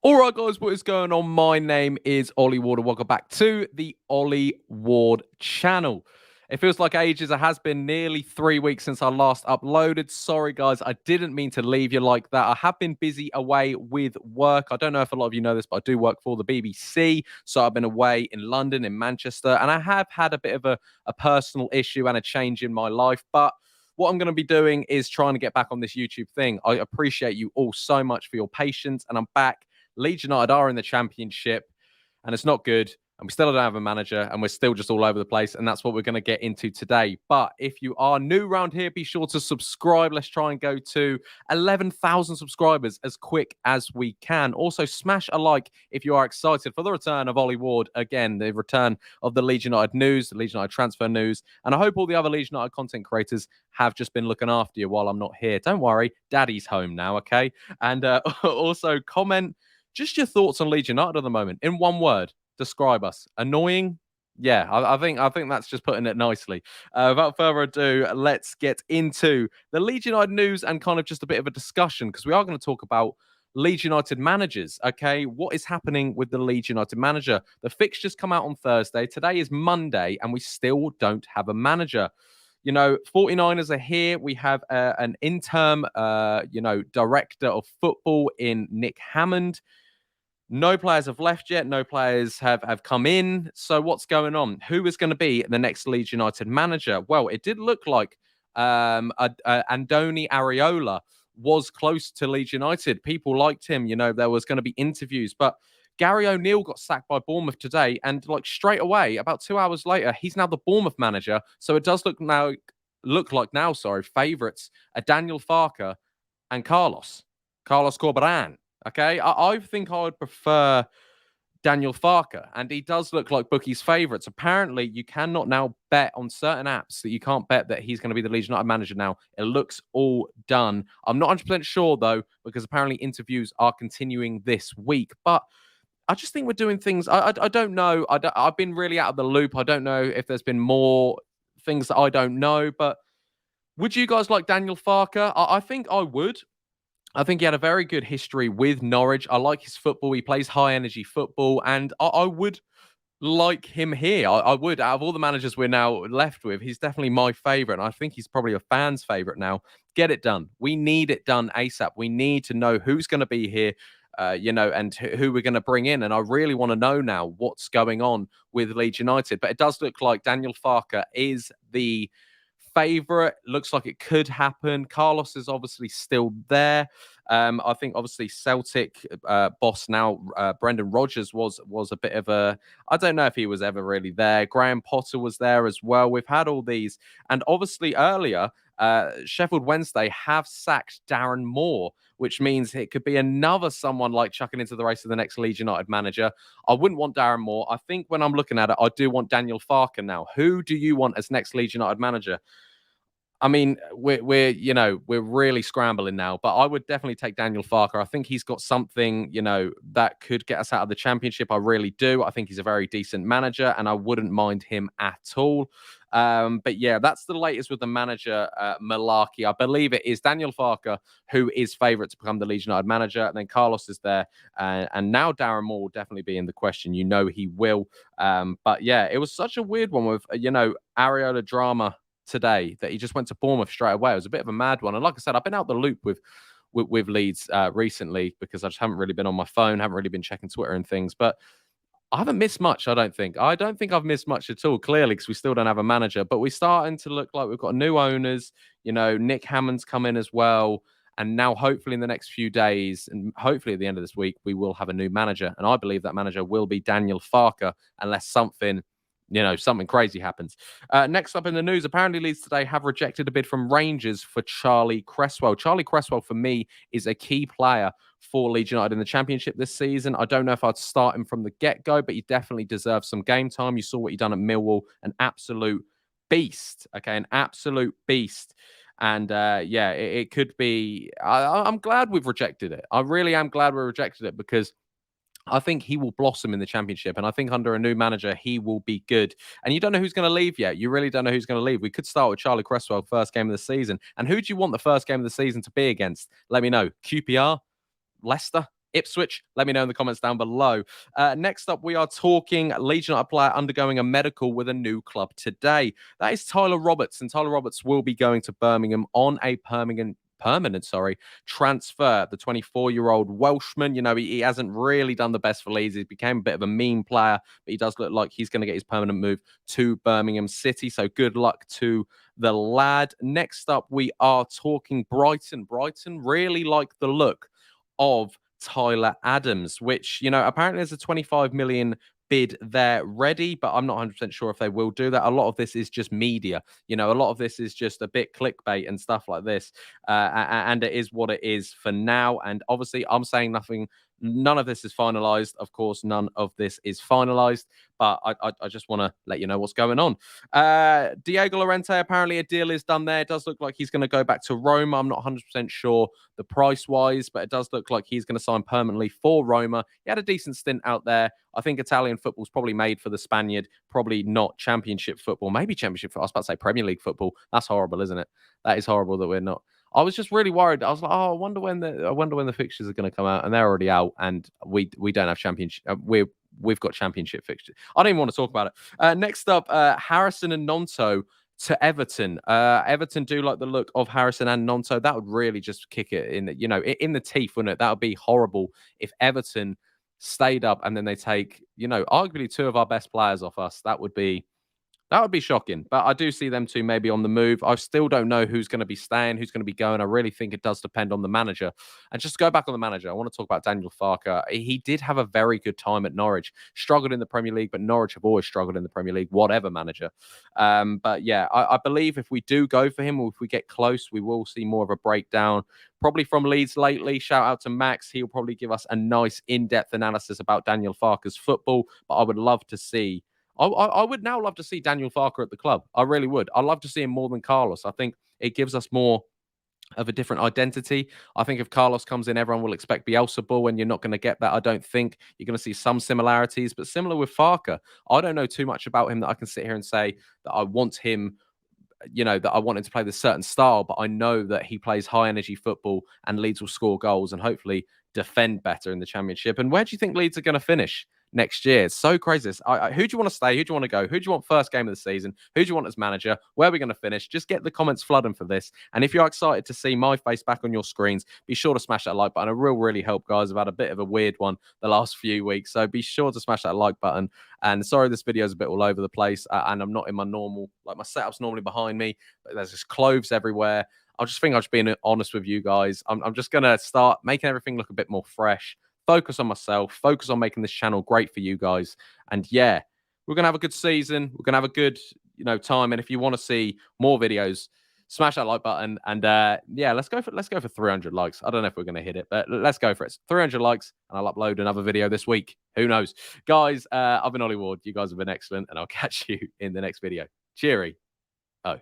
All right, guys, what is going on? My name is Ollie Ward, and welcome back to the Ollie Ward channel. It feels like ages. It has been nearly 3 weeks since I last uploaded. Sorry, guys, I didn't mean to leave you like that. I have been busy away with work. I don't know if a lot of you know this, but I do work for the BBC. So I've been away in London, in Manchester, and I have had a bit of a personal issue and a change in my life. But what I'm going to be doing is trying to get back on this YouTube thing. I appreciate you all so much for your patience, and I'm back. Leeds United are in the Championship, and it's not good. And we still don't have a manager, and we're still just all over the place. And that's what we're going to get into today. But if you are new around here, be sure to subscribe. Let's try and go to 11,000 subscribers as quick as we can. Also, smash a like if you are excited for the return of Ollie Ward. Again, the return of the Leeds United news, the Leeds United transfer news. And I hope all the other Leeds United content creators have just been looking after you while I'm not here. Don't worry, Daddy's home now, okay? And also comment just your thoughts on Leeds United at the moment. In one word, describe us. Annoying? Yeah, I think that's just putting it nicely. Without further ado, let's get into the Leeds United news and kind of just a bit of a discussion, because we are going to talk about Leeds United managers. Okay, what is happening with the Leeds United manager? The fixtures come out on Thursday. Today is Monday, and we still don't have a manager. 49ers are here. We have an interim, director of football in Nick Hammond. No players have left yet. No players have come in. So what's going on? Who is going to be the next Leeds United manager? Well, it did look like Andoni Areola was close to Leeds United. People liked him. There was going to be interviews. But Gary O'Neill got sacked by Bournemouth today. And straight away, about 2 hours later, he's now the Bournemouth manager. So it does look like now, favourites are Daniel Farke and Carlos Corberan. Okay, I think I would prefer Daniel Farke, and he does look like bookies' favourites. Apparently, you cannot now bet on certain apps that you can't bet that he's going to be the Leeds United manager now. It looks all done. I'm not 100% sure, though, because apparently interviews are continuing this week. But I just think we're doing things. I don't know. I've been really out of the loop. I don't know if there's been more things that I don't know. But would you guys like Daniel Farke? I think I would. I think he had a very good history with Norwich. I like his football. He plays high energy football, and I would like him here. I would. Out of all the managers we're now left with, he's definitely my favourite. And I think he's probably a fan's favourite now. Get it done. We need it done ASAP. We need to know who's going to be here, and who we're going to bring in. And I really want to know now what's going on with Leeds United. But it does look like Daniel Farke is the favourite. Looks like it could happen. Carlos is obviously still there. I think obviously Celtic boss now, Brendan Rodgers was a bit of a, I don't know if he was ever really there. Graham Potter was there as well. We've had all these, and obviously earlier Sheffield Wednesday have sacked Darren Moore, which means it could be another someone like chucking into the race of the next Leeds United manager. I wouldn't want Darren Moore. I think when I'm looking at it, I do want Daniel Farke now. Who do you want as next Leeds United manager? I mean, we're really scrambling now, but I would definitely take Daniel Farke. I think he's got something, that could get us out of the Championship. I really do. I think he's a very decent manager, and I wouldn't mind him at all. But yeah, that's the latest with the manager malarkey. I believe it is Daniel Farke who is favourite to become the Leeds United manager, and then Carlos is there, and now Darren Moore will definitely be in the question. He will. But yeah, it was such a weird one with Areola drama today that he just went to Bournemouth straight away. It was a bit of a mad one. And like I said, I've been out the loop with Leeds recently because I just haven't really been on my phone, haven't really been checking Twitter and things. But I haven't missed much, I don't think. I don't think I've missed much at all, clearly, because we still don't have a manager. But we're starting to look like we've got new owners. Nick Hammond's come in as well. And now, hopefully, in the next few days, and hopefully at the end of this week, we will have a new manager. And I believe that manager will be Daniel Farke, unless something crazy happens. Next up in the news, apparently Leeds today have rejected a bid from Rangers for Charlie Cresswell. Charlie Cresswell, for me, is a key player for Leeds United in the Championship this season. I don't know if I'd start him from the get-go, but he definitely deserves some game time. You saw what he done at Millwall, an absolute beast, okay? An absolute beast. And it could be... I'm glad we've rejected it. I really am glad we rejected it, because I think he will blossom in the Championship. And I think under a new manager, he will be good. And you don't know who's going to leave yet. You really don't know who's going to leave. We could start with Charlie Cresswell, first game of the season. And who do you want the first game of the season to be against? Let me know. QPR? Leicester? Ipswich? Let me know in the comments down below. Next up, we are talking Leeds United player undergoing a medical with a new club today. That is Tyler Roberts, and Tyler Roberts will be going to Birmingham on a permanent transfer. The 24-year-old Welshman, he hasn't really done the best for Leeds. He became a bit of a mean player, but he does look like he's going to get his permanent move to Birmingham City. So good luck to the lad. Next up, we are talking Brighton. Brighton really like the look of Tyler Adams, which, apparently there's a 25 million bid there ready, but I'm not 100% sure if they will do that. A lot of this is just media. A lot of this is just a bit clickbait and stuff like this. And it is what it is for now. And obviously, I'm saying nothing. None of this is finalized. Of course, none of this is finalized, but I just want to let you know what's going on. Diego Llorente, apparently a deal is done there. It does look like he's going to go back to Roma. I'm not 100% sure the price-wise, but it does look like he's going to sign permanently for Roma. He had a decent stint out there. I think Italian football's probably made for the Spaniard, probably not Championship football, maybe Championship football. I was about to say Premier League football. That's horrible, isn't it? That is horrible that we're not. I was just really worried. I was like, oh, I wonder when the fixtures are going to come out, and they're already out, and we don't have Championship. We've got Championship fixtures. I don't even want to talk about it. Next up, Harrison and Gnonto to Everton. Everton do like the look of Harrison and Gnonto. That would really just kick it in the teeth, wouldn't it? That would be horrible if Everton stayed up and then they take, arguably two of our best players off us. That would be shocking, but I do see them two maybe on the move. I still don't know who's going to be staying, who's going to be going. I really think it does depend on the manager. And just to go back on the manager, I want to talk about Daniel Farke. He did have a very good time at Norwich. Struggled in the Premier League, but Norwich have always struggled in the Premier League, whatever manager. But yeah, I believe if we do go for him, or if we get close, we will see more of a breakdown. Probably from Leeds lately. Shout out to Max. He'll probably give us a nice in-depth analysis about Daniel Farke's football. But I would love to see I would now love to see Daniel Farke at the club. I really would. I'd love to see him more than Carlos. I think it gives us more of a different identity. I think if Carlos comes in, everyone will expect Bielsa ball, and you're not going to get that. I don't think you're going to see some similarities, but similar with Farke. I don't know too much about him that I can sit here and say that I want him, that I want him to play this certain style, but I know that he plays high energy football and Leeds will score goals and hopefully defend better in the Championship. And where do you think Leeds are going to finish next year? It's so crazy. Who do you want to stay? Who do you want to go? Who do you want first game of the season? Who do you want as manager? Where are we going to finish? Just get the comments flooding for this. And if you're excited to see my face back on your screens, be sure to smash that like button. It will really help, guys. I've had a bit of a weird one the last few weeks, so be sure to smash that like button. And sorry, this video is a bit all over the place, and I'm not in my normal, my setup's normally behind me, but there's just clothes everywhere. I just think I'm just being honest with you guys. I'm just going to start making everything look a bit more fresh. Focus on myself, focus on making this channel great for you guys. And yeah, we're going to have a good season. We're going to have a good, time. And if you want to see more videos, smash that like button. And yeah, let's go for 300 likes. I don't know if we're going to hit it, but let's go for it. 300 likes and I'll upload another video this week. Who knows? Guys, I've been Ollie Ward. You guys have been excellent, and I'll catch you in the next video. Cheery. Oh.